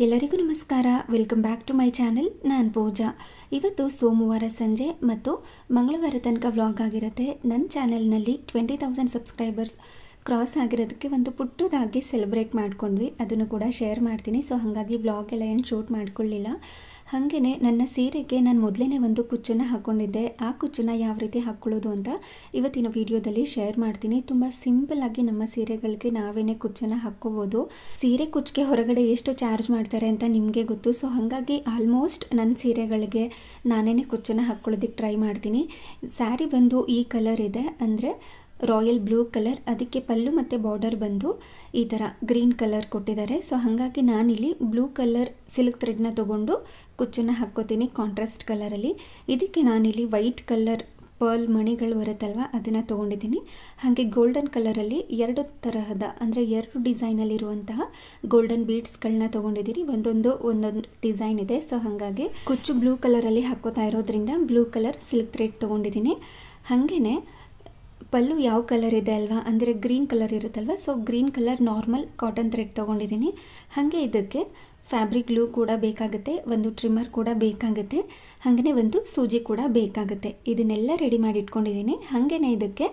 ಎಲ್ಲರಿಗೂ ನಮಸ್ಕಾರ. Welcome back to my channel. ನಾನು ಪೂಜಾ. ಇವತ್ತು ಸೋಮವಾರ ಸಂಜೆ ಮತ್ತು ಮಂಗಳವಾರ ತನಕ ವ್ಲಾಗ್ ಆಗಿರುತ್ತೆ. ನನ್ನ ಚಾನೆಲ್ನಲ್ಲಿ 20,000 ಸಬ್ಸ್ಕ್ರೈಬರ್ಸ್ ಕ್ರಾಸ್ ಆಗಿರೋದಕ್ಕೆ ಒಂದು ಪುಟ್ಟದಾಗಿ ಸೆಲೆಬ್ರೇಟ್ ಮಾಡ್ಕೊಂಡ್ವಿ. ಅದನ್ನು ಕೂಡ ಶೇರ್ ಮಾಡ್ತೀನಿ. ಸೊ ಹಾಗಾಗಿ ವ್ಲಾಗ್ ಎಲ್ಲ ಏನು ಶೂಟ್ ಮಾಡ್ಕೊಳ್ಳಿಲ್ಲ. ಹಾಗೆಯೇ ನನ್ನ ಸೀರೆಗೆ ನಾನು ಮೊದಲೇ ಒಂದು ಕುಚ್ಚನ್ನು ಹಾಕ್ಕೊಂಡಿದ್ದೆ. ಆ ಕುಚ್ಚನ್ನು ಯಾವ ರೀತಿ ಹಾಕ್ಕೊಳ್ಳೋದು ಅಂತ ಇವತ್ತಿನ ವಿಡಿಯೋದಲ್ಲಿ ಶೇರ್ ಮಾಡ್ತೀನಿ. ತುಂಬ ಸಿಂಪಲ್ಲಾಗಿ ನಮ್ಮ ಸೀರೆಗಳಿಗೆ ನಾವೇನೇ ಕುಚ್ಚನ್ನು ಹಾಕ್ಕೋಬೋದು. ಸೀರೆ ಕುಚ್ಚಿಗೆ ಹೊರಗಡೆ ಎಷ್ಟು ಚಾರ್ಜ್ ಮಾಡ್ತಾರೆ ಅಂತ ನಿಮಗೆ ಗೊತ್ತು. ಸೊ ಹಾಗಾಗಿ ಆಲ್ಮೋಸ್ಟ್ ನನ್ನ ಸೀರೆಗಳಿಗೆ ನಾನೇ ಕುಚ್ಚನ್ನು ಹಾಕ್ಕೊಳ್ಳೋದಕ್ಕೆ ಟ್ರೈ ಮಾಡ್ತೀನಿ. ಸ್ಯಾರಿ ಬಂದು ಈ ಕಲರ್ ಇದೆ, ಅಂದರೆ ರಾಯಲ್ ಬ್ಲೂ ಕಲರ್. ಅದಕ್ಕೆ ಪಲ್ಲು ಮತ್ತು ಬಾರ್ಡರ್ ಬಂದು ಈ ಥರ ಗ್ರೀನ್ ಕಲರ್ ಕೊಟ್ಟಿದ್ದಾರೆ. ಸೊ ಹಾಗಾಗಿ ನಾನಿಲ್ಲಿ ಬ್ಲೂ ಕಲರ್ ಸಿಲ್ಕ್ ಥ್ರೆಡ್ನ ತೊಗೊಂಡು ಕುಚ್ಚನ್ನು ಹಾಕ್ಕೋತೀನಿ ಕಾಂಟ್ರಾಸ್ಟ್ ಕಲರಲ್ಲಿ. ಇದಕ್ಕೆ ನಾನಿಲ್ಲಿ ವೈಟ್ ಕಲರ್ ಪರ್ಲ್ ಮಣಿಗಳು ಬರುತ್ತಲ್ವ, ಅದನ್ನು ತೊಗೊಂಡಿದ್ದೀನಿ. ಹಾಗೆ ಗೋಲ್ಡನ್ ಕಲರಲ್ಲಿ ಎರಡು ತರಹದ, ಅಂದರೆ ಎರಡು ಡಿಸೈನಲ್ಲಿರುವಂತಹ ಗೋಲ್ಡನ್ ಬೀಡ್ಸ್ಗಳನ್ನ ತೊಗೊಂಡಿದ್ದೀನಿ. ಒಂದೊಂದು ಡಿಸೈನ್ ಇದೆ. ಸೊ ಹಾಗಾಗಿ ಕುಚ್ಚು ಬ್ಲೂ ಕಲರಲ್ಲಿ ಹಾಕ್ಕೋತಾ ಇರೋದ್ರಿಂದ ಬ್ಲೂ ಕಲರ್ ಸಿಲ್ಕ್ ಥ್ರೆಡ್ ತೊಗೊಂಡಿದ್ದೀನಿ. ಹಾಗೆಯೇ ಪಲ್ಲು ಯಾವ ಕಲರ್ ಇದೆ ಅಲ್ವಾ, ಅಂದರೆ ಗ್ರೀನ್ ಕಲರ್ ಇರುತ್ತಲ್ವ, so green colour normal cotton thread ತೊಗೊಂಡಿದ್ದೀನಿ. ಹಾಗೆ ಇದಕ್ಕೆ ಫ್ಯಾಬ್ರಿಕ್ ಗ್ಲೂ ಕೂಡ ಬೇಕಾಗುತ್ತೆ, ಒಂದು ಟ್ರಿಮ್ಮರ್ ಕೂಡ ಬೇಕಾಗುತ್ತೆ, ಹಾಗೆಯೇ ಒಂದು ಸೂಜಿ ಕೂಡ ಬೇಕಾಗುತ್ತೆ. ಇದನ್ನೆಲ್ಲ ರೆಡಿ ಮಾಡಿ ಇಟ್ಕೊಂಡಿದ್ದೀನಿ. ಹಾಗೆಯೇ ಇದಕ್ಕೆ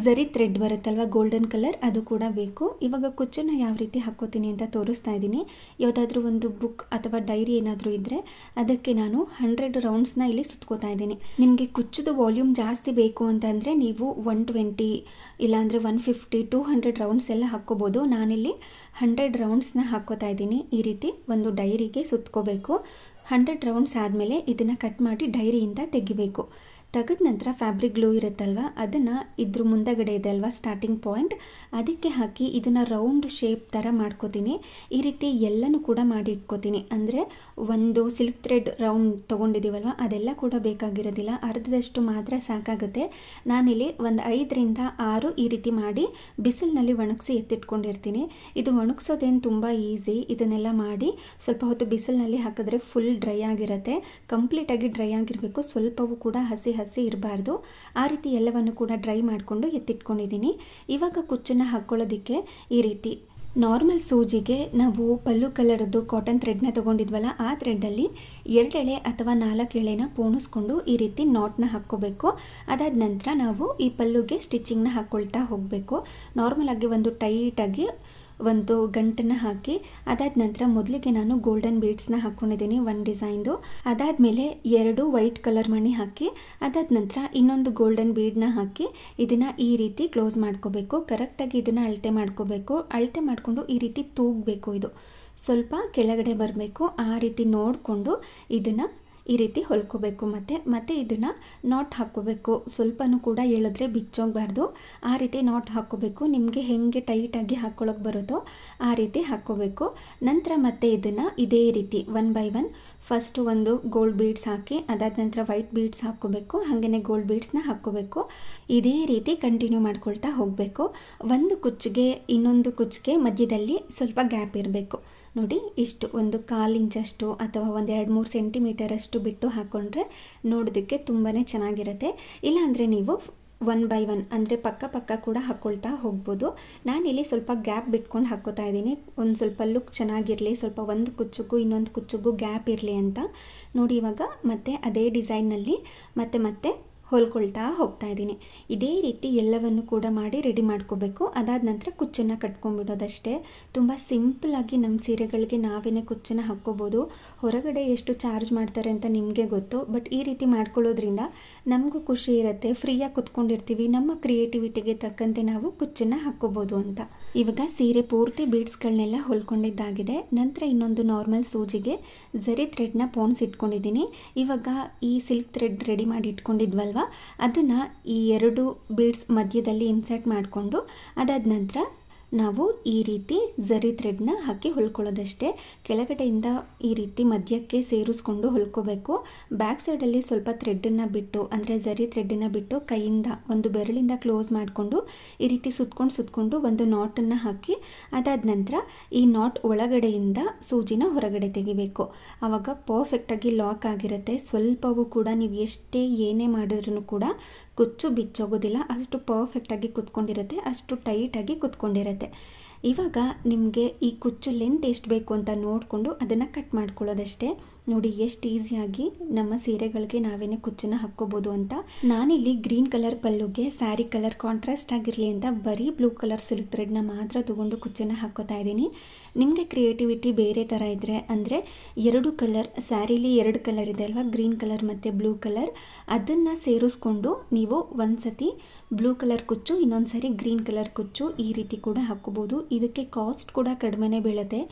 ಝರಿ ಥ್ರೆಡ್ ಬರುತ್ತಲ್ವ ಗೋಲ್ಡನ್ ಕಲರ್, ಅದು ಕೂಡ ಬೇಕು. ಇವಾಗ ಕುಚ್ಚನ್ನು ಯಾವ ರೀತಿ ಹಾಕ್ಕೋತೀನಿ ಅಂತ ತೋರಿಸ್ತಾ ಇದ್ದೀನಿ. ಯಾವುದಾದ್ರೂ ಒಂದು ಬುಕ್ ಅಥವಾ ಡೈರಿ ಏನಾದರೂ ಇದ್ದರೆ ಅದಕ್ಕೆ ನಾನು 100 ರೌಂಡ್ಸ್ನ ಇಲ್ಲಿ ಸುತ್ಕೋತಾ ಇದ್ದೀನಿ. ನಿಮಗೆ ಕುಚ್ಚದ ವಾಲ್ಯೂಮ್ ಜಾಸ್ತಿ ಬೇಕು ಅಂತಂದರೆ ನೀವು 120 ಇಲ್ಲಾಂದರೆ 150 200 ರೌಂಡ್ಸ್ ಎಲ್ಲ ಹಾಕ್ಕೋಬೋದು. ನಾನಿಲ್ಲಿ 100 ರೌಂಡ್ಸ್ನ ಹಾಕ್ಕೋತಾ ಇದ್ದೀನಿ. ಈ ರೀತಿ ಒಂದು ಡೈರಿಗೆ ಸುತ್ಕೋಬೇಕು. 100 ರೌಂಡ್ಸ್ ಆದಮೇಲೆ ಇದನ್ನು ಕಟ್ ಮಾಡಿ ಡೈರಿಯಿಂದ ತೆಗಿಬೇಕು. ತೆಗೆದ ನಂತರ ಫ್ಯಾಬ್ರಿಕ್ ಗ್ಲೂ ಇರುತ್ತಲ್ವ, ಅದನ್ನು ಇದ್ರ ಮುಂದಗಡೆ ಇದೆ ಅಲ್ವಾ ಸ್ಟಾರ್ಟಿಂಗ್ ಪಾಯಿಂಟ್, ಅದಕ್ಕೆ ಹಾಕಿ ಇದನ್ನು ರೌಂಡ್ ಶೇಪ್ ಥರ ಮಾಡ್ಕೋತೀನಿ. ಈ ರೀತಿ ಎಲ್ಲನೂ ಕೂಡ ಮಾಡಿ ಇಟ್ಕೋತೀನಿ. ಅಂದರೆ ಒಂದು ಸಿಲ್ಕ್ ಥ್ರೆಡ್ ರೌಂಡ್ ತೊಗೊಂಡಿದ್ದೀವಲ್ವ, ಅದೆಲ್ಲ ಕೂಡ ಬೇಕಾಗಿರೋದಿಲ್ಲ, ಅರ್ಧದಷ್ಟು ಮಾತ್ರ ಸಾಕಾಗುತ್ತೆ. ನಾನಿಲ್ಲಿ ಒಂದು 5 ರಿಂದ 6 ಈ ರೀತಿ ಮಾಡಿ ಬಿಸಿಲಿನಲ್ಲಿ ಒಣಗಿಸಿ ಎತ್ತಿಟ್ಕೊಂಡಿರ್ತೀನಿ. ಇದು ಒಣಗಿಸೋದೇನು ತುಂಬ ಈಸಿ. ಇದನ್ನೆಲ್ಲ ಮಾಡಿ ಸ್ವಲ್ಪ ಹೊತ್ತು ಬಿಸಿಲಿನಲ್ಲಿ ಹಾಕಿದ್ರೆ ಫುಲ್ ಡ್ರೈ ಆಗಿರುತ್ತೆ. ಕಂಪ್ಲೀಟಾಗಿ ಡ್ರೈ ಆಗಿರಬೇಕು, ಸ್ವಲ್ಪವೂ ಕೂಡ ಹಸಿ ಇರಬಾರ್ದು. ಆ ರೀತಿ ಎಲ್ಲವನ್ನು ಕೂಡ ಡ್ರೈ ಮಾಡಿಕೊಂಡು ಎತ್ತಿಟ್ಕೊಂಡಿದ್ದೀನಿ. ಇವಾಗ ಕುಚ್ಚನ್ನು ಹಾಕ್ಕೊಳ್ಳೋದಕ್ಕೆ ಈ ರೀತಿ ನಾರ್ಮಲ್ ಸೂಜಿಗೆ ನಾವು ಪಲ್ಲು ಕಲರ್ದು ಕಾಟನ್ ಥ್ರೆಡ್ನ ತೊಗೊಂಡಿದ್ವಲ್ಲ, ಆ ಥ್ರೆಡ್ಡಲ್ಲಿ 2 ಎಳೆ ಅಥವಾ 4 ಎಳೆನ ಪೋಣಿಸ್ಕೊಂಡು ಈ ರೀತಿ ನಾಟ್ನ ಹಾಕ್ಕೋಬೇಕು. ಅದಾದ ನಂತರ ನಾವು ಈ ಪಲ್ಲುಗೆ ಸ್ಟಿಚಿಂಗ್ನ ಹಾಕ್ಕೊಳ್ತಾ ಹೋಗಬೇಕು. ನಾರ್ಮಲಾಗಿ ಒಂದು ಟೈಟಾಗಿ ಒಂದು ಗಂಟನ್ನು ಹಾಕಿ, ಅದಾದ ನಂತರ ಮೊದಲಿಗೆ ನಾನು ಗೋಲ್ಡನ್ ಬೀಡ್ಸ್ನ ಹಾಕ್ಕೊಂಡಿದ್ದೀನಿ, ಒಂದು ಡಿಸೈನ್ದು. ಅದಾದಮೇಲೆ 2 ವೈಟ್ ಕಲರ್ ಮಣಿ ಹಾಕಿ, ಅದಾದ ನಂತರ ಇನ್ನೊಂದು ಗೋಲ್ಡನ್ ಬೀಡ್ನ ಹಾಕಿ ಇದನ್ನು ಈ ರೀತಿ ಕ್ಲೋಸ್ ಮಾಡ್ಕೋಬೇಕು. ಕರೆಕ್ಟಾಗಿ ಇದನ್ನು ಅಳತೆ ಮಾಡ್ಕೋಬೇಕು. ಅಳತೆ ಮಾಡಿಕೊಂಡು ಈ ರೀತಿ ತೂಗಬೇಕು. ಇದು ಸ್ವಲ್ಪ ಕೆಳಗಡೆ ಬರಬೇಕು. ಆ ರೀತಿ ನೋಡಿಕೊಂಡು ಇದನ್ನು ಈ ರೀತಿ ಹೊಲ್ಕೋಬೇಕು. ಮತ್ತೆ ಇದನ್ನು ನಾಟ್ ಹಾಕ್ಕೋಬೇಕು. ಸ್ವಲ್ಪನೂ ಕೂಡ ಎಳೆದ್ರೆ ಬಿಚ್ಚೋಗಬಾರ್ದು. ಆ ರೀತಿ ನಾಟ್ ಹಾಕ್ಕೋಬೇಕು. ನಿಮಗೆ ಹೇಗೆ ಟೈಟಾಗಿ ಹಾಕ್ಕೊಳ್ಳೋಕೆ ಬರುತ್ತೋ ಆ ರೀತಿ ಹಾಕ್ಕೋಬೇಕು. ನಂತರ ಮತ್ತೆ ಇದನ್ನು ಇದೇ ರೀತಿ 1 by 1 ಫಸ್ಟು ಒಂದು ಗೋಲ್ಡ್ ಬೀಡ್ಸ್ ಹಾಕಿ, ಅದಾದ ನಂತರ ವೈಟ್ ಬೀಡ್ಸ್ ಹಾಕ್ಕೋಬೇಕು. ಹಾಗೆಯೇ ಗೋಲ್ಡ್ ಬೀಡ್ಸ್ನ ಹಾಕ್ಕೋಬೇಕು. ಇದೇ ರೀತಿ ಕಂಟಿನ್ಯೂ ಮಾಡ್ಕೊಳ್ತಾ ಹೋಗಬೇಕು. ಒಂದು ಕುಚ್ಚಿಗೆ ಇನ್ನೊಂದು ಕುಚ್ಚಿಗೆ ಮಧ್ಯದಲ್ಲಿ ಸ್ವಲ್ಪ ಗ್ಯಾಪ್ ಇರಬೇಕು. ನೋಡಿ, ಇಷ್ಟು ಒಂದು 1/4 ಇಂಚಷ್ಟು ಅಥವಾ ಒಂದು 2-3 ಸೆಂಟಿಮೀಟರಷ್ಟು ಬಿಟ್ಟು ಹಾಕ್ಕೊಂಡ್ರೆ ನೋಡೋದಕ್ಕೆ ತುಂಬಾ ಚೆನ್ನಾಗಿರುತ್ತೆ. ಇಲ್ಲಾಂದರೆ ನೀವು 1 by 1 ಅಂದರೆ ಪಕ್ಕ ಕೂಡ ಹಾಕ್ಕೊಳ್ತಾ ಹೋಗ್ಬೋದು. ನಾನಿಲ್ಲಿ ಸ್ವಲ್ಪ ಗ್ಯಾಪ್ ಬಿಟ್ಕೊಂಡು ಹಾಕ್ಕೋತಾ ಇದ್ದೀನಿ. ಒಂದು ಸ್ವಲ್ಪ ಲುಕ್ ಚೆನ್ನಾಗಿರಲಿ, ಸ್ವಲ್ಪ ಒಂದು ಕುಚ್ಚಿಗೂ ಇನ್ನೊಂದು ಕುಚ್ಚಿಗೂ ಗ್ಯಾಪ್ ಇರಲಿ ಅಂತ. ನೋಡಿ, ಇವಾಗ ಮತ್ತೆ ಅದೇ ಡಿಸೈನ್ನಲ್ಲಿ ಮತ್ತೆ ಹೊಲ್ಕೊಳ್ತಾ ಹೋಗ್ತಾ ಇದ್ದೀನಿ. ಇದೇ ರೀತಿ ಎಲ್ಲವನ್ನು ಕೂಡ ಮಾಡಿ ರೆಡಿ ಮಾಡ್ಕೋಬೇಕು. ಅದಾದ ನಂತರ ಕುಚ್ಚನ್ನು ಕಟ್ಕೊಂಡ್ಬಿಡೋದಷ್ಟೇ. ತುಂಬ ಸಿಂಪಲ್ಲಾಗಿ ನಮ್ಮ ಸೀರೆಗಳಿಗೆ ನಾವೇನೇ ಕುಚ್ಚನ್ನು ಹಾಕ್ಕೋಬೋದು. ಹೊರಗಡೆ ಎಷ್ಟು ಚಾರ್ಜ್ ಮಾಡ್ತಾರೆ ಅಂತ ನಿಮಗೆ ಗೊತ್ತು, ಬಟ್ ಈ ರೀತಿ ಮಾಡ್ಕೊಳ್ಳೋದ್ರಿಂದ ನಮಗೂ ಖುಷಿ ಇರುತ್ತೆ. ಫ್ರೀಯಾಗಿ ಕುತ್ಕೊಂಡಿರ್ತೀವಿ, ನಮ್ಮ ಕ್ರಿಯೇಟಿವಿಟಿಗೆ ತಕ್ಕಂತೆ ನಾವು ಕುಚ್ಚನ್ನು ಹಾಕ್ಕೋಬೋದು ಅಂತ. ಇವಾಗ ಸೀರೆ ಪೂರ್ತಿ ಬೀಡ್ಸ್ಗಳನ್ನೆಲ್ಲ ಹೊಲ್ಕೊಂಡಿದ್ದಾಗಿದೆ. ನಂತರ ಇನ್ನೊಂದು ನಾರ್ಮಲ್ ಸೂಜಿಗೆ ಝರಿ ಥ್ರೆಡ್ನ ಪೋಣಿಸಿಟ್ಕೊಂಡಿದ್ದೀನಿ. ಇವಾಗ ಈ ಸಿಲ್ಕ್ ಥ್ರೆಡ್ ರೆಡಿ ಮಾಡಿ ಇಟ್ಕೊಂಡಿದ್ವಲ್ವ, ಅದನ್ನು ಈ 2 ಬೀಡ್ಸ್ ಮಧ್ಯದಲ್ಲಿ ಇನ್ಸರ್ಟ್ ಮಾಡಿಕೊಂಡು ಅದಾದ ನಂತರ ನಾವು ಈ ರೀತಿ ಝರಿ ಥ್ರೆಡ್ನ ಹಾಕಿ ಹೊಲ್ಕೊಳ್ಳೋದಷ್ಟೇ. ಕೆಳಗಡೆಯಿಂದ ಈ ರೀತಿ ಮಧ್ಯಕ್ಕೆ ಸೇರಿಸ್ಕೊಂಡು ಹೊಲ್ಕೋಬೇಕು. ಬ್ಯಾಕ್ ಸೈಡಲ್ಲಿ ಸ್ವಲ್ಪ ಥ್ರೆಡ್ಡನ್ನು ಬಿಟ್ಟು, ಅಂದರೆ ಝರಿ ಥ್ರೆಡ್ಡನ್ನು ಬಿಟ್ಟು ಕೈಯಿಂದ ಒಂದು ಬೆರಳಿಂದ ಕ್ಲೋಸ್ ಮಾಡಿಕೊಂಡು ಈ ರೀತಿ ಸುತ್ಕೊಂಡು ಒಂದು ನಾಟನ್ನು ಹಾಕಿ, ಅದಾದ ನಂತರ ಈ ನಾಟ್ ಒಳಗಡೆಯಿಂದ ಸೂಜಿನ ಹೊರಗಡೆ ತೆಗಿಬೇಕು. ಆವಾಗ ಪರ್ಫೆಕ್ಟಾಗಿ ಲಾಕ್ ಆಗಿರುತ್ತೆ. ಸ್ವಲ್ಪವೂ ಕೂಡ ನೀವು ಎಷ್ಟೇ ಏನೇ ಮಾಡಿದ್ರೂ ಕೂಡ ಕುಚ್ಚು ಬಿಚ್ಚೋಗೋದಿಲ್ಲ. ಅಷ್ಟು ಪರ್ಫೆಕ್ಟಾಗಿ ಕುತ್ಕೊಂಡಿರುತ್ತೆ, ಅಷ್ಟು ಟೈಟಾಗಿ ಕುತ್ಕೊಂಡಿರುತ್ತೆ. ಇವಾಗ ನಿಮಗೆ ಈ ಕುಚ್ಚು ಲೆಂತ್ ಎಷ್ಟು ಬೇಕು ಅಂತ ನೋಡಿಕೊಂಡು ಅದನ್ನು ಕಟ್ ಮಾಡ್ಕೊಳ್ಳೋದಷ್ಟೇ. ನೋಡಿ ಎಷ್ಟು ಈಸಿಯಾಗಿ ನಮ್ಮ ಸೀರೆಗಳಿಗೆ ನಾವೇನೇ ಕುಚ್ಚನ್ನು ಹಾಕ್ಕೋಬೋದು ಅಂತ. ನಾನಿಲ್ಲಿ ಗ್ರೀನ್ ಕಲರ್ ಪಲ್ಲುಗೆ ಸ್ಯಾರಿ ಕಲರ್ ಕಾಂಟ್ರಾಸ್ಟ್ ಆಗಿರಲಿ ಅಂತ ಬರೀ ಬ್ಲೂ ಕಲರ್ ಸಿಲ್ಕ್ ಥ್ರೆಡ್ನ ಮಾತ್ರ ತೊಗೊಂಡು ಕುಚ್ಚನ್ನು ಹಾಕ್ಕೋತಾ ಇದ್ದೀನಿ. ನಿಮಗೆ ಕ್ರಿಯೇಟಿವಿಟಿ ಬೇರೆ ಥರ ಇದ್ದರೆ, ಅಂದರೆ 2 ಕಲರ್ ಸ್ಯಾರಿಲಿ 2 ಕಲರ್ ಇದೆ ಅಲ್ವಾ, ಗ್ರೀನ್ ಕಲರ್ ಮತ್ತು ಬ್ಲೂ ಕಲರ್, ಅದನ್ನು ಸೇರಿಸ್ಕೊಂಡು ನೀವು ಒಂದು ಸತಿ ಬ್ಲೂ ಕಲರ್ ಕುಚ್ಚು, ಇನ್ನೊಂದು ಸರಿ ಗ್ರೀನ್ ಕಲರ್ ಕುಚ್ಚು ಈ ರೀತಿ ಕೂಡ ಹಾಕ್ಕೋಬೋದು. ಇದಕ್ಕೆ ಕಾಸ್ಟ್ ಕೂಡ ಕಡಿಮೆನೇ ಬೀಳುತ್ತೆ.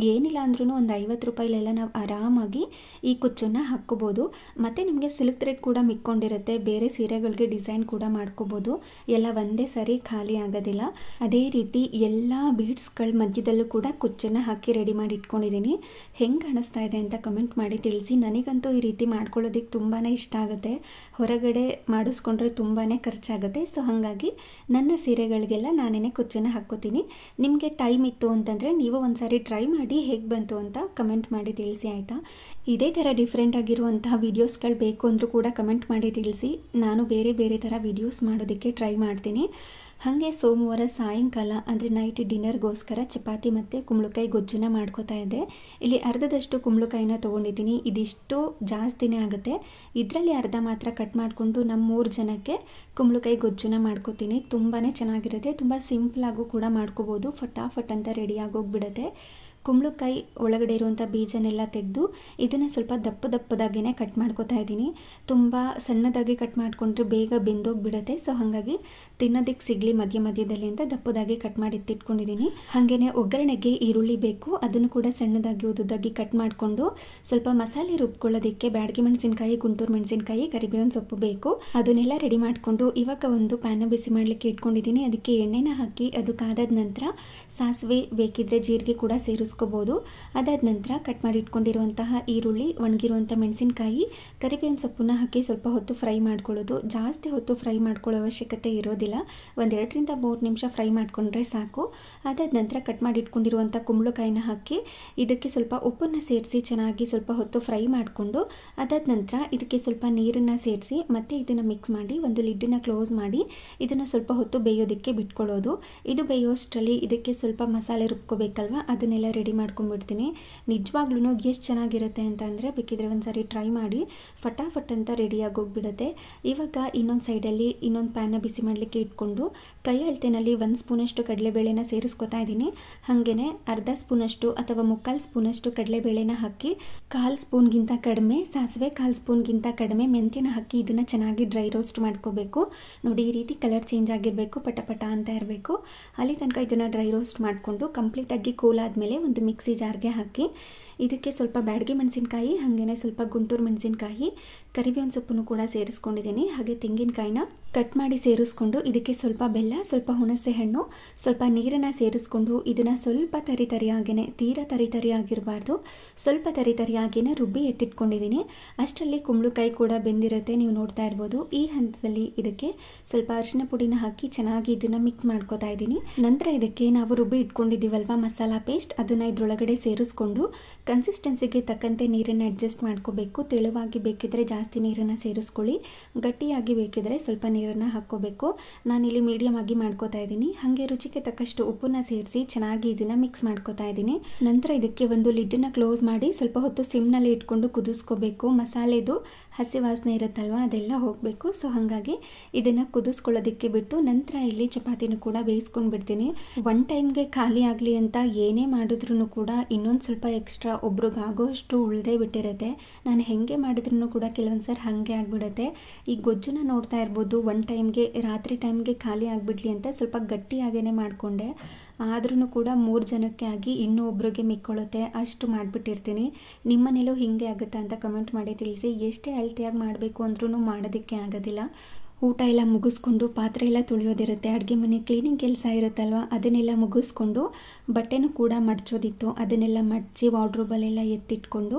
ಏನಿಲ್ಲ ಅಂದ್ರೂ ಒಂದು 50 ರೂಪಾಯಿಲೆಲ್ಲ ನಾವು ಆರಾಮಾಗಿ ಈ ಕುಚ್ಚನ್ನು ಹಾಕ್ಕೋಬೋದು. ಮತ್ತು ನಿಮಗೆ ಸಿಲ್ಕ್ ಥ್ರೆಡ್ ಕೂಡ ಮಿಕ್ಕೊಂಡಿರುತ್ತೆ, ಬೇರೆ ಸೀರೆಗಳಿಗೆ ಡಿಸೈನ್ ಕೂಡ ಮಾಡ್ಕೋಬೋದು. ಎಲ್ಲ ಒಂದೇ ಸರಿ ಖಾಲಿ ಆಗೋದಿಲ್ಲ. ಅದೇ ರೀತಿ ಎಲ್ಲ ಬೀಡ್ಸ್ಗಳ ಮಧ್ಯದಲ್ಲೂ ಕೂಡ ಕುಚ್ಚನ್ನು ಹಾಕಿ ರೆಡಿ ಮಾಡಿ ಇಟ್ಕೊಂಡಿದ್ದೀನಿ. ಹೆಂಗೆ ಕಾಣಿಸ್ತಾ ಇದೆ ಅಂತ ಕಮೆಂಟ್ ಮಾಡಿ ತಿಳಿಸಿ. ನನಗಂತೂ ಈ ರೀತಿ ಮಾಡ್ಕೊಳ್ಳೋದಕ್ಕೆ ತುಂಬಾ ಇಷ್ಟ ಆಗುತ್ತೆ. ಹೊರಗಡೆ ಮಾಡಿಸ್ಕೊಂಡ್ರೆ ತುಂಬಾ ಖರ್ಚಾಗುತ್ತೆ. ಸೊ ಹಾಗಾಗಿ ನನ್ನ ಸೀರೆಗಳಿಗೆಲ್ಲ ನಾನೇ ಕುಚ್ಚನ್ನು ಹಾಕ್ಕೋತೀನಿ. ನಿಮಗೆ ಟೈಮ್ ಇತ್ತು ಅಂತಂದರೆ ನೀವು ಒಂದು ಸಾರಿ ಟ್ರೈ ಮಾಡಿ ಹೇಗೆ ಬಂತು ಅಂತ ಕಮೆಂಟ್ ಮಾಡಿ ತಿಳಿಸಿ ಆಯಿತಾ. ಇದೇ ಥರ ಡಿಫ್ರೆಂಟ್ ಆಗಿರುವಂತಹ ವೀಡಿಯೋಸ್ಗಳು ಬೇಕು ಅಂದರೂ ಕೂಡ ಕಮೆಂಟ್ ಮಾಡಿ ತಿಳಿಸಿ. ನಾನು ಬೇರೆ ಬೇರೆ ಥರ ವೀಡಿಯೋಸ್ ಮಾಡೋದಕ್ಕೆ ಟ್ರೈ ಮಾಡ್ತೀನಿ. ಹಾಗೆ ಸೋಮವಾರ ಸಾಯಂಕಾಲ ಅಂದರೆ ನೈಟ್ ಡಿನ್ನರ್ಗೋಸ್ಕರ ಚಪಾತಿ ಮತ್ತು ಕುಂಬಳಕಾಯಿ ಗೊಜ್ಜನ್ನ ಮಾಡ್ಕೋತಾ ಇದ್ದೆ. ಇಲ್ಲಿ ಅರ್ಧದಷ್ಟು ಕುಂಬಳಕಾಯಿನ ತೊಗೊಂಡಿದ್ದೀನಿ. ಇದಿಷ್ಟು ಜಾಸ್ತಿನೇ ಆಗುತ್ತೆ. ಇದರಲ್ಲಿ ಅರ್ಧ ಮಾತ್ರ ಕಟ್ ಮಾಡಿಕೊಂಡು ನಮ್ಮ 3 ಜನಕ್ಕೆ ಕುಂಬಳಕಾಯಿ ಗೊಜ್ಜನ್ನ ಮಾಡ್ಕೋತೀನಿ. ತುಂಬಾ ಚೆನ್ನಾಗಿರುತ್ತೆ. ತುಂಬ ಸಿಂಪಲಾಗೂ ಕೂಡ ಮಾಡ್ಕೋಬೋದು. ಫಟಾಫಟ್ ಅಂತ ರೆಡಿ ಆಗೋಗ್ಬಿಡುತ್ತೆ. ಕುಂಬಳಕಾಯಿ ಒಳಗಡೆ ಇರುವಂಥ ಬೀಜನೆಲ್ಲ ತೆಗೆದು ಇದನ್ನು ಸ್ವಲ್ಪ ದಪ್ಪದಾಗಿಯೇ ಕಟ್ ಮಾಡ್ಕೋತಾ ಇದ್ದೀನಿ. ತುಂಬ ಸಣ್ಣದಾಗಿ ಕಟ್ ಮಾಡಿಕೊಂಡ್ರೆ ಬೇಗ ಬೆಂದೋಗ್ಬಿಡುತ್ತೆ. ಸೊ ಹಾಗಾಗಿ ತಿನ್ನೋದಕ್ಕೆ ಸಿಗಲಿ ಮಧ್ಯದಲ್ಲಿ ಅಂತ ದಪ್ಪದಾಗಿ ಕಟ್ ಮಾಡಿ ಎತ್ತಿಟ್ಕೊಂಡಿದ್ದೀನಿ. ಹಾಗೆಯೇ ಒಗ್ಗರಣೆಗೆ ಈರುಳ್ಳಿ ಬೇಕು, ಅದನ್ನು ಕೂಡ ಸಣ್ಣದಾಗಿ ಉದ್ದುದಾಗಿ ಕಟ್ ಮಾಡಿಕೊಂಡು ಸ್ವಲ್ಪ ಮಸಾಲೆ ರುಬ್ಕೊಳ್ಳೋದಕ್ಕೆ ಬ್ಯಾಡಗಿ ಮೆಣಸಿನಕಾಯಿ, ಗುಂಟೂರು ಮೆಣಸಿನಕಾಯಿ, ಕರಿಬೇವಿನ ಸೊಪ್ಪು ಬೇಕು. ಅದನ್ನೆಲ್ಲ ರೆಡಿ ಮಾಡಿಕೊಂಡು ಇವಾಗ ಒಂದು ಪ್ಯಾನ ಬಿಸಿ ಮಾಡಲಿಕ್ಕೆ ಇಟ್ಕೊಂಡಿದ್ದೀನಿ. ಅದಕ್ಕೆ ಎಣ್ಣೆನ ಹಾಕಿ ಅದು ಕಾದಾದ ನಂತರ ಸಾಸಿವೆ, ಬೇಕಿದ್ರೆ ಜೀರಿಗೆ ಕೂಡ ಸೇರಿಸ್ಕೋಬೋದು. ಅದಾದ ನಂತರ ಕಟ್ ಮಾಡಿ ಇಟ್ಕೊಂಡಿರುವಂತಹ ಈರುಳ್ಳಿ, ಒಣಗಿರುವಂಥ ಮೆಣಸಿನಕಾಯಿ, ಕರಿಬೇವಿನ ಸೊಪ್ಪನ್ನ ಹಾಕಿ ಸ್ವಲ್ಪ ಹೊತ್ತು ಫ್ರೈ ಮಾಡ್ಕೊಳ್ಳೋದು. ಜಾಸ್ತಿ ಹೊತ್ತು ಫ್ರೈ ಮಾಡ್ಕೊಳ್ಳೋ ಅವಶ್ಯಕತೆ ಇರೋದಿಲ್ಲ. 1-2 ರಿಂದ 3 ನಿಮಿಷ ಫ್ರೈ ಮಾಡಿಕೊಂಡ್ರೆ ಸಾಕು. ಅದಾದ ನಂತರ ಕಟ್ ಮಾಡಿ ಇಟ್ಕೊಂಡಿರುವಂಥ ಕುಂಬಳಕಾಯಿನ ಹಾಕಿ ಇದಕ್ಕೆ ಸ್ವಲ್ಪ ಉಪ್ಪನ್ನು ಸೇರಿಸಿ ಚೆನ್ನಾಗಿ ಸ್ವಲ್ಪ ಹೊತ್ತು ಫ್ರೈ ಮಾಡಿಕೊಂಡು ಅದಾದ ನಂತರ ಇದಕ್ಕೆ ಸ್ವಲ್ಪ ನೀರನ್ನು ಸೇರಿಸಿ ಮತ್ತೆ ಇದನ್ನು ಮಿಕ್ಸ್ ಮಾಡಿ ಒಂದು ಲಿಡ್ಡನ್ನು ಕ್ಲೋಸ್ ಮಾಡಿ ಇದನ್ನು ಸ್ವಲ್ಪ ಹೊತ್ತು ಬೇಯೋದಕ್ಕೆ ಬಿಟ್ಕೊಳ್ಳೋದು. ಇದು ಬೇಯೋಷ್ಟರಲ್ಲಿ ಇದಕ್ಕೆ ಸ್ವಲ್ಪ ಮಸಾಲೆ ರುಬ್ಕೋಬೇಕಲ್ವ, ಅದನ್ನೆಲ್ಲ ರೆಡಿ ಮಾಡ್ಕೊಂಡ್ಬಿಡ್ತೀನಿ. ನಿಜವಾಗ್ಲೂ ಎಷ್ಟು ಚೆನ್ನಾಗಿರುತ್ತೆ ಅಂತ ಅಂದರೆ ಬೇಕಿದ್ರೆ ಒಂದು ಸಾರಿ ಟ್ರೈ ಮಾಡಿ. ಫಟಾಫಟ್ ಅಂತ ರೆಡಿಯಾಗಿ ಹೋಗ್ಬಿಡುತ್ತೆ. ಇವಾಗ ಇನ್ನೊಂದು ಸೈಡಲ್ಲಿ ಇನ್ನೊಂದು ಪ್ಯಾನ ಬಿಸಿ ಮಾಡಲಿಕ್ಕೆ ಇಟ್ಕೊಂಡು ಕೈ ಅಳತೆನಲ್ಲಿ 1 ಸ್ಪೂನಷ್ಟು ಕಡಲೆಬೇಳೆನ ಸೇರಿಸ್ಕೊತಾ ಇದ್ದೀನಿ. ಹಾಗೆಯೇ ಅರ್ಧ ಸ್ಪೂನಷ್ಟು ಅಥವಾ 3/4 ಸ್ಪೂನಷ್ಟು ಕಡಲೆಬೇಳೆನ ಹಾಕಿ 1/4 ಸ್ಪೂನ್ಗಿಂತ ಕಡಿಮೆ ಸಾಸಿವೆ, 1/4 ಸ್ಪೂನ್ಗಿಂತ ಕಡಿಮೆ ಮೆಂತ್ಯನ ಹಾಕಿ ಇದನ್ನು ಚೆನ್ನಾಗಿ ಡ್ರೈ ರೋಸ್ಟ್ ಮಾಡ್ಕೋಬೇಕು. ನೋಡಿ ಈ ರೀತಿ ಕಲರ್ ಚೇಂಜ್ ಆಗಿರಬೇಕು, ಪಟ ಅಂತ ಇರಬೇಕು. ಅಲ್ಲಿ ತನಕ ಇದನ್ನು ಡ್ರೈ ರೋಸ್ಟ್ ಮಾಡಿಕೊಂಡು ಕಂಪ್ಲೀಟಾಗಿ ಕೂಲ್ ಆದಮೇಲೆ ಒಂದು ಮಿಕ್ಸಿ ಜಾರ್ಗೆ ಹಾಕಿ ಇದಕ್ಕೆ ಸ್ವಲ್ಪ ಬ್ಯಾಡಗಿ ಮೆಣಸಿನಕಾಯಿ, ಹಾಗೆಯೇ ಸ್ವಲ್ಪ ಗುಂಟೂರು ಮೆಣಸಿನಕಾಯಿ, ಕರಿಬೇವಿನ ಸೊಪ್ಪನ್ನು ಕೂಡ ಸೇರಿಸ್ಕೊಂಡಿದ್ದೀನಿ. ಹಾಗೆ ತೆಂಗಿನಕಾಯಿನ ಕಟ್ ಮಾಡಿ ಸೇರಿಸ್ಕೊಂಡು ಇದಕ್ಕೆ ಸ್ವಲ್ಪ ಬೆಲ್ಲ, ಸ್ವಲ್ಪ ಹುಣಸೆ ಹಣ್ಣು, ಸ್ವಲ್ಪ ನೀರನ್ನು ಸೇರಿಸ್ಕೊಂಡು ಇದನ್ನು ಸ್ವಲ್ಪ ತರಿಯಾಗೇ, ತೀರಾ ತರಿ ಆಗಿರಬಾರ್ದು, ಸ್ವಲ್ಪ ತರಿಯಾಗೇ ರುಬ್ಬಿ ಎತ್ತಿಟ್ಕೊಂಡಿದ್ದೀನಿ. ಅಷ್ಟರಲ್ಲಿ ಕುಂಬಳಕಾಯಿ ಕೂಡ ಬೆಂದಿರುತ್ತೆ, ನೀವು ನೋಡ್ತಾ ಇರ್ಬೋದು. ಈ ಹಂತದಲ್ಲಿ ಇದಕ್ಕೆ ಸ್ವಲ್ಪ ಅರಿಶಿನ ಪುಡಿನ ಹಾಕಿ ಚೆನ್ನಾಗಿ ಇದನ್ನು ಮಿಕ್ಸ್ ಮಾಡ್ಕೋತಾ ಇದ್ದೀನಿ. ನಂತರ ಇದಕ್ಕೆ ನಾವು ರುಬ್ಬಿ ಇಟ್ಕೊಂಡಿದ್ದೀವಲ್ವ ಮಸಾಲ ಪೇಸ್ಟ್, ಅದನ್ನು ಇದರೊಳಗಡೆ ಸೇರಿಸ್ಕೊಂಡು ಕನ್ಸಿಸ್ಟೆನ್ಸಿಗೆ ತಕ್ಕಂತೆ ನೀರನ್ನು ಅಡ್ಜಸ್ಟ್ ಮಾಡ್ಕೋಬೇಕು. ತೆಳುವಾಗಿ ಬೇಕಿದ್ರೆ ಜಾಸ್ತಿ ನೀರನ್ನು ಸೇರಿಸ್ಕೊಳ್ಳಿ, ಗಟ್ಟಿಯಾಗಿ ಬೇಕಿದ್ರೆ ಸ್ವಲ್ಪ ನೀರನ್ನು ಹಾಕ್ಕೋಬೇಕು. ನಾನಿಲ್ಲಿ ಮೀಡಿಯಮ್ ಆಗಿ ಮಾಡ್ಕೋತಾ ಇದ್ದೀನಿ. ಹಾಗೆ ರುಚಿಗೆ ತಕ್ಕಷ್ಟು ಉಪ್ಪನ್ನು ಸೇರಿಸಿ ಚೆನ್ನಾಗಿ ಇದನ್ನು ಮಿಕ್ಸ್ ಮಾಡ್ಕೋತಾ ಇದ್ದೀನಿ. ನಂತರ ಇದಕ್ಕೆ ಒಂದು ಲಿಡ್ಡನ್ನು ಕ್ಲೋಸ್ ಮಾಡಿ ಸ್ವಲ್ಪ ಹೊತ್ತು ಸಿಮ್ನಲ್ಲಿ ಇಟ್ಕೊಂಡು ಕುದಿಸ್ಕೋಬೇಕು. ಮಸಾಲೆದು ಹಸಿ ವಾಸನೆ ಇರುತ್ತಲ್ವ ಅದೆಲ್ಲ ಹೋಗಬೇಕು. ಸೊ ಹಾಗಾಗಿ ಇದನ್ನು ಕುದಿಸ್ಕೊಳ್ಳೋದಕ್ಕೆ ಬಿಟ್ಟು ನಂತರ ಇಲ್ಲಿ ಚಪಾತಿನೂ ಕೂಡ ಬೇಯಿಸ್ಕೊಂಡು ಬಿಡ್ತೀನಿ. 1 ಟೈಮ್ಗೆ ಖಾಲಿ ಆಗಲಿ ಅಂತ ಏನೇ ಮಾಡಿದ್ರೂ ಕೂಡ ಇನ್ನೊಂದು ಸ್ವಲ್ಪ ಎಕ್ಸ್ಟ್ರಾ ಒಬ್ರಿಗೆ ಆಗೋಷ್ಟು ಉಳಿದೇ ಬಿಟ್ಟಿರುತ್ತೆ. ನಾನು ಹೆಂಗೆ ಮಾಡಿದ್ರೂ ಕೂಡ ಕೆಲವೊಂದು ಸರಿ ಹಾಗೆ ಆಗಿಬಿಡುತ್ತೆ. ಈ ಗೊಜ್ಜನ್ನ ನೋಡ್ತಾ ಇರ್ಬೋದು, 1 ಟೈಮ್ಗೆ ರಾತ್ರಿ ಟೈಮ್ಗೆ ಖಾಲಿ ಆಗಿಬಿಡ್ಲಿ ಅಂತ ಸ್ವಲ್ಪ ಗಟ್ಟಿಯಾಗೇ ಮಾಡಿಕೊಂಡೆ. ಆದ್ರೂ ಕೂಡ 3 ಜನಕ್ಕೆ ಆಗಿ ಇನ್ನೂ ಒಬ್ರಿಗೆ ಮಿಕ್ಕೊಳ್ಳುತ್ತೆ, ಅಷ್ಟು ಮಾಡಿಬಿಟ್ಟಿರ್ತೀನಿ. ನಿಮ್ಮ ಮನೇಲೂ ಹೀಗೆ ಆಗುತ್ತಾ ಅಂತ ಕಮೆಂಟ್ ಮಾಡಿ ತಿಳಿಸಿ. ಎಷ್ಟೇ ಅಳತೆಯಾಗಿ ಮಾಡಬೇಕು ಅಂದ್ರೂ ಮಾಡೋದಕ್ಕೆ ಆಗೋದಿಲ್ಲ. ಊಟ ಎಲ್ಲ ಮುಗಿಸ್ಕೊಂಡು ಪಾತ್ರೆ ಎಲ್ಲ ತೊಳೆಯೋದಿರುತ್ತೆ, ಅಡುಗೆ ಮನೆ ಕ್ಲೀನಿಂಗ್ ಕೆಲಸ ಇರುತ್ತಲ್ವ ಅದನ್ನೆಲ್ಲ ಮುಗಿಸ್ಕೊಂಡು ಬಟ್ಟೆನೂ ಕೂಡ ಮಡ್ಚೋದಿತ್ತು, ಅದನ್ನೆಲ್ಲ ಮಡಚಿ ವಾರ್ಡ್ರೋಬಲ್ಲೆಲ್ಲ ಎತ್ತಿಟ್ಕೊಂಡು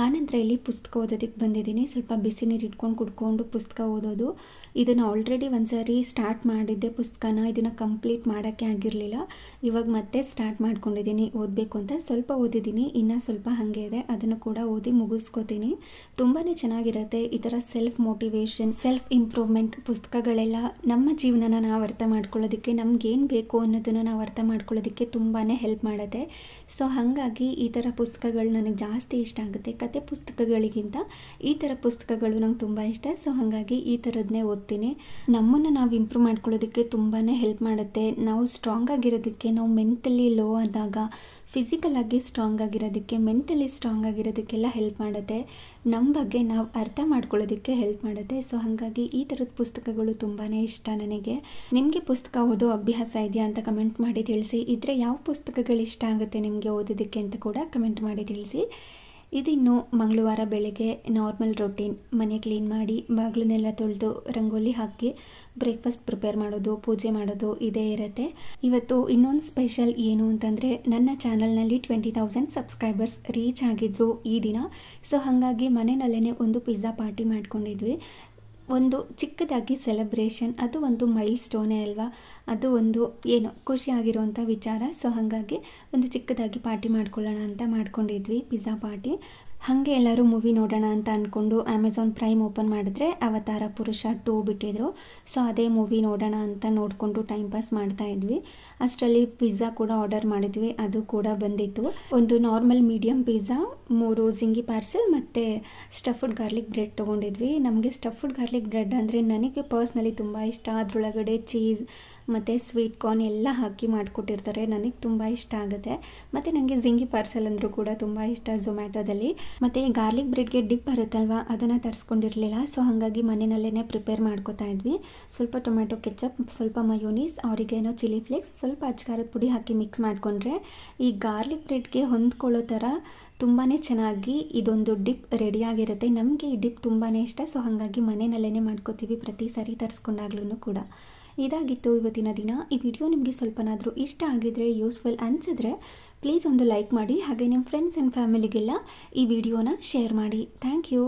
ಆನಂತರ ಇಲ್ಲಿ ಪುಸ್ತಕ ಓದೋದಕ್ಕೆ ಬಂದಿದ್ದೀನಿ. ಸ್ವಲ್ಪ ಬಿಸಿ ನೀರು ಇಟ್ಕೊಂಡು ಕುಡ್ಕೊಂಡು ಪುಸ್ತಕ ಓದೋದು. ಇದನ್ನು ಆಲ್ರೆಡಿ ಒಂದು ಸಾರಿ ಸ್ಟಾರ್ಟ್ ಮಾಡಿದ್ದೆ ಪುಸ್ತಕನ, ಇದನ್ನು ಕಂಪ್ಲೀಟ್ ಮಾಡೋಕ್ಕೆ ಆಗಿರಲಿಲ್ಲ. ಇವಾಗ ಮತ್ತೆ ಸ್ಟಾರ್ಟ್ ಮಾಡ್ಕೊಂಡಿದ್ದೀನಿ ಓದಬೇಕು ಅಂತ. ಸ್ವಲ್ಪ ಓದಿದ್ದೀನಿ, ಇನ್ನೂ ಸ್ವಲ್ಪ ಹಾಗೆ ಇದೆ, ಅದನ್ನು ಕೂಡ ಓದಿ ಮುಗಿಸ್ಕೋತೀನಿ. ತುಂಬಾ ಚೆನ್ನಾಗಿರುತ್ತೆ ಈ ಥರ ಸೆಲ್ಫ್ ಮೋಟಿವೇಶನ್, ಸೆಲ್ಫ್ ಇಂಪ್ರೂವ್ಮೆಂಟ್ ಪುಸ್ತಕಗಳೆಲ್ಲ ನಮ್ಮ ಜೀವನನ ನಾವು ಅರ್ಥ ಮಾಡ್ಕೊಳ್ಳೋದಕ್ಕೆ ನಮಗೇನು ಬೇಕು ಅನ್ನೋದನ್ನು ನಾವು ಅರ್ಥ ಮಾಡ್ಕೊಳ್ಳೋದಕ್ಕೆ ತುಂಬಾ ಹೆಲ್ಪ್ ಮಾಡುತ್ತೆ. ಸೊ ಹಾಗಾಗಿ ಈ ಥರ ಪುಸ್ತಕಗಳು ನನಗೆ ಜಾಸ್ತಿ ಇಷ್ಟ ಆಗುತ್ತೆ. ಕತೆ ಪುಸ್ತಕಗಳಿಗಿಂತ ಈ ಥರ ಪುಸ್ತಕಗಳು ನಂಗೆ ತುಂಬ ಇಷ್ಟ. ಸೊ ಹಾಗಾಗಿ ಈ ಥರದನ್ನೇ ಓದ್ತೀನಿ. ನಮ್ಮನ್ನು ನಾವು ಇಂಪ್ರೂವ್ ಮಾಡ್ಕೊಳ್ಳೋದಕ್ಕೆ ತುಂಬಾ ಹೆಲ್ಪ್ ಮಾಡುತ್ತೆ. ನಾವು ಸ್ಟ್ರಾಂಗ್ ಆಗಿರೋದಕ್ಕೆ, ನಾವು ಮೆಂಟಲಿ ಲೋ ಆದಾಗ ಫಿಸಿಕಲ್ ಆಗಿ ಸ್ಟ್ರಾಂಗ್ ಆಗಿರೋದಕ್ಕೆ, ಮೆಂಟಲಿ ಸ್ಟ್ರಾಂಗ್ ಆಗಿರೋದಕ್ಕೆಲ್ಲ ಹೆಲ್ಪ್ ಮಾಡುತ್ತೆ. ನಮ್ಮ ಬಗ್ಗೆ ನಾವು ಅರ್ಥ ಮಾಡ್ಕೊಳ್ಳೋದಕ್ಕೆ ಹೆಲ್ಪ್ ಮಾಡುತ್ತೆ. ಸೊ ಹಾಗಾಗಿ ಈ ಥರದ ಪುಸ್ತಕಗಳು ತುಂಬಾ ಇಷ್ಟ ನನಗೆ. ನಿಮಗೆ ಪುಸ್ತಕ ಓದೋ ಅಭ್ಯಾಸ ಇದೆಯಾ ಅಂತ ಕಮೆಂಟ್ ಮಾಡಿ ತಿಳಿಸಿ. ಇದ್ರೆ ಯಾವ ಪುಸ್ತಕಗಳು ಇಷ್ಟ ಆಗುತ್ತೆ ನಿಮಗೆ ಓದೋದಕ್ಕೆ ಅಂತ ಕೂಡ ಕಮೆಂಟ್ ಮಾಡಿ ತಿಳಿಸಿ. ಇದಿನ್ನು ಮಂಗಳವಾರ ಬೆಳಗ್ಗೆ ನಾರ್ಮಲ್ ರೊಟೀನ್. ಮನೆ ಕ್ಲೀನ್ ಮಾಡಿ, ಬಾಗಿಲನ್ನೆಲ್ಲ ತೊಳೆದು, ರಂಗೋಲಿ ಹಾಕಿ, ಬ್ರೇಕ್ಫಾಸ್ಟ್ ಪ್ರಿಪೇರ್ ಮಾಡೋದು, ಪೂಜೆ ಮಾಡೋದು ಇದೇ ಇರುತ್ತೆ. ಇವತ್ತು ಇನ್ನೊಂದು ಸ್ಪೆಷಲ್ ಏನು ಅಂತಂದರೆ, ನನ್ನ ಚಾನಲ್ನಲ್ಲಿ 20,000 ಸಬ್ಸ್ಕ್ರೈಬರ್ಸ್ ರೀಚ್ ಆಗಿದ್ರು ಈ ದಿನ. ಸೊ ಹಾಗಾಗಿ ಮನೆಯಲ್ಲೇ ಒಂದು ಪಿಜ್ಜಾ ಪಾರ್ಟಿ ಮಾಡ್ಕೊಂಡಿದ್ವಿ. ಒಂದು ಚಿಕ್ಕದಾಗಿ ಸೆಲೆಬ್ರೇಷನ್, ಅದು ಒಂದು ಮೈಲ್ ಸ್ಟೋನೇ ಅಲ್ವಾ, ಅದು ಒಂದು ಏನೋ ಖುಷಿಯಾಗಿರುವಂಥ ವಿಚಾರ. ಸೊ ಹಾಗಾಗಿ ಒಂದು ಚಿಕ್ಕದಾಗಿ ಪಾರ್ಟಿ ಮಾಡ್ಕೊಳ್ಳೋಣ ಅಂತ ಮಾಡ್ಕೊಂಡಿದ್ವಿ, ಪಿಜ್ಜಾ ಪಾರ್ಟಿ. ಹಾಗೆ ಎಲ್ಲರೂ ಮೂವಿ ನೋಡೋಣ ಅಂತ ಅಂದ್ಕೊಂಡು ಅಮೆಝಾನ್ ಪ್ರೈಮ್ ಓಪನ್ ಮಾಡಿದ್ರೆ ಅವತಾರ ಪುರುಷ 2 ಬಿಟ್ಟಿದ್ರು. ಸೊ ಅದೇ ಮೂವಿ ನೋಡೋಣ ಅಂತ ನೋಡಿಕೊಂಡು ಟೈಮ್ ಪಾಸ್ ಮಾಡ್ತಾಯಿದ್ವಿ. ಅಷ್ಟರಲ್ಲಿ ಪಿಜ್ಜಾ ಕೂಡ ಆರ್ಡರ್ ಮಾಡಿದ್ವಿ, ಅದು ಕೂಡ ಬಂದಿತ್ತು. ಒಂದು normal medium pizza, 3 Jingi parcel ಮತ್ತು ಸ್ಟಫ್ಡ್ ಗಾರ್ಲಿಕ್ ಬ್ರೆಡ್ ತೊಗೊಂಡಿದ್ವಿ. ನಮಗೆ ಸ್ಟಫ್ಡ್ ಗಾರ್ಲಿಕ್ ಬ್ರೆಡ್ ಅಂದರೆ ನನಗೆ ಪರ್ಸ್ನಲಿ ತುಂಬ ಇಷ್ಟ. ಅದರೊಳಗಡೆ ಚೀಸ್ ಮತ್ತು ಸ್ವೀಟ್ ಕಾರ್ನ್ ಎಲ್ಲ ಹಾಕಿ ಮಾಡಿಕೊಟ್ಟಿರ್ತಾರೆ, ನನಗೆ ತುಂಬ ಇಷ್ಟ ಆಗುತ್ತೆ. ಮತ್ತು ನನಗೆ ಜಿಂಗಿ ಪಾರ್ಸೆಲ್ ಅಂದರೂ ಕೂಡ ತುಂಬ ಇಷ್ಟ ಝೊಮ್ಯಾಟೋದಲ್ಲಿ. ಮತ್ತು ಈ ಗಾರ್ಲಿಕ್ ಬ್ರೆಡ್ಗೆ ಡಿಪ್ ಬರುತ್ತಲ್ವ, ಅದನ್ನು ತರಿಸ್ಕೊಂಡಿರಲಿಲ್ಲ. ಸೊ ಹಾಗಾಗಿ ಮನೆಯಲ್ಲೇ ಪ್ರಿಪೇರ್ ಮಾಡ್ಕೋತಾ ಇದ್ವಿ. ಸ್ವಲ್ಪ ಟೊಮೆಟೊ ಕೆಚಪ್, ಸ್ವಲ್ಪ ಮಯೋನೀಸ್, ಆರಿಗೇನೋ, ಚಿಲ್ಲಿ ಫ್ಲೇಕ್ಸ್, ಸ್ವಲ್ಪ ಅಚ್ಕಾರದ ಪುಡಿ ಹಾಕಿ ಮಿಕ್ಸ್ ಮಾಡಿಕೊಂಡ್ರೆ ಈ ಗಾರ್ಲಿಕ್ ಬ್ರೆಡ್ಗೆ ಹೊಂದ್ಕೊಳ್ಳೋ ಥರ ತುಂಬಾ ಚೆನ್ನಾಗಿ ಇದೊಂದು ಡಿಪ್ ರೆಡಿಯಾಗಿರುತ್ತೆ. ನಮಗೆ ಈ ಡಿಪ್ ತುಂಬಾ ಇಷ್ಟ. ಸೊ ಹಾಗಾಗಿ ಮನೆಯಲ್ಲೇ ಮಾಡ್ಕೋತೀವಿ ಪ್ರತಿ ಸಾರಿ ತರಿಸ್ಕೊಂಡಾಗ್ಲೂ ಕೂಡ. ಇದಾಗಿತ್ತು ಇವತ್ತಿನ ದಿನ. ಈ ವಿಡಿಯೋ ನಿಮಗೆ ಸ್ವಲ್ಪನಾದರೂ ಇಷ್ಟ ಆಗಿದರೆ, ಯೂಸ್ಫುಲ್ ಅನಿಸಿದ್ರೆ ಪ್ಲೀಸ್ ಒಂದು ಲೈಕ್ ಮಾಡಿ. ಹಾಗೆ ನಿಮ್ಮ ಫ್ರೆಂಡ್ಸ್ ಆ್ಯಂಡ್ ಫ್ಯಾಮಿಲಿಗೆಲ್ಲ ಈ ವಿಡಿಯೋನ ಶೇರ್ ಮಾಡಿ. Thank you.